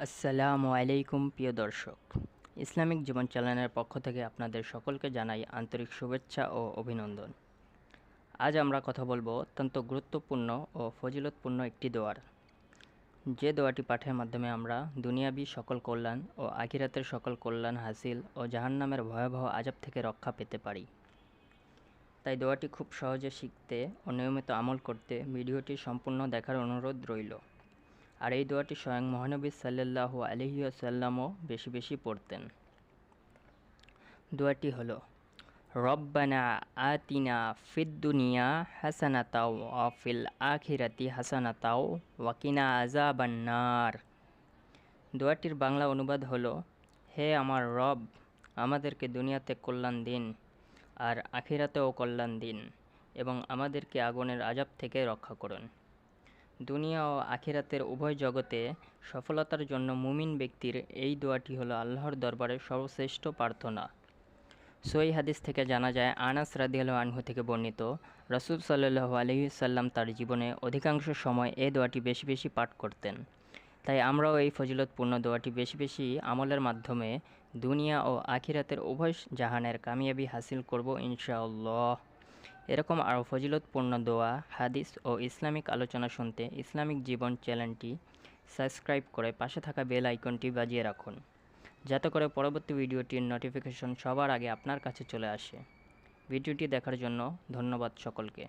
আসসালামু আলাইকুম প্রিয় দর্শক, ইসলামিক জীবন চ্যানেলের পক্ষ থেকে আপনাদের সকলকে জানাই আন্তরিক শুভেচ্ছা ও অভিনন্দন। আজ আমরা কথা বলবো অত্যন্ত গুরুত্বপূর্ণ ও ফজিলতপূর্ণ একটি দোয়ার, যে দোয়াটি পাঠের মাধ্যমে আমরা দুনিয়াবী সকল কল্যাণ ও আখিরাতের সকল কল্যাণ হাসিল ও জাহান্নামের ভয়াবহ আযাব থেকে রক্ষা পেতে পারি। তাই দোয়াটি খুব সহজে শিখতে ও নিয়মিত আমল করতে ভিডিওটি সম্পূর্ণ দেখার অনুরোধ রইল। আর এই দোয়াটি স্বয়ং মহানবী সাল্লাল্লাহু আলাইহি ওয়াসাল্লামও বেশি বেশি পড়তেন। দোয়াটি হলো, রব্বানা আতিনা ফিদ দুনিয়া হাসানাতাও ওয়া ফিল আখিরাতি হাসানাতাও ওয়া কিনা আযাবান্নার। দোয়াটির বাংলা অনুবাদ হলো, হে আমার রব, আমাদেরকে দুনিয়াতে কল্যাণ দিন আর আখিরাতেও কল্যাণ দিন এবং আমাদেরকে আগুনের আযাব থেকে রক্ষা করুন। দুনিয়া ও আখিরাতের উভয় জগতে সফলতার জন্য মুমিন ব্যক্তির এই দোয়াটি হলো আল্লাহর দরবারে সর্বশ্রেষ্ঠ প্রার্থনা। সহিহ হাদিস থেকে জানা যায়, আনাস রাদিয়াল্লাহু আনহু থেকে বর্ণিত, রাসূল সাল্লাল্লাহু আলাইহি সাল্লাম তার জীবনে অধিকাংশ সময় এই দোয়াটি বেশি বেশি পাঠ করতেন। তাই আমরাও এই ফজিলতপূর্ণ দোয়াটি বেশি বেশি আমলের মাধ্যমে দুনিয়া ও আখিরাতের উভয় জাহানের কামিয়াবি হাসিল করব ইনশাআল্লাহ। এরকম আরও ফজিলতপূর্ণ দোয়া, হাদিস ও ইসলামিক আলোচনা শুনতে ইসলামিক জীবন চ্যানেলটি সাবস্ক্রাইব করে পাশে থাকা বেল আইকনটি বাজিয়ে রাখুন, যাতে করে পরবর্তী ভিডিওটির নোটিফিকেশন সবার আগে আপনার কাছে চলে আসে। ভিডিওটি দেখার জন্য ধন্যবাদ সকলকে।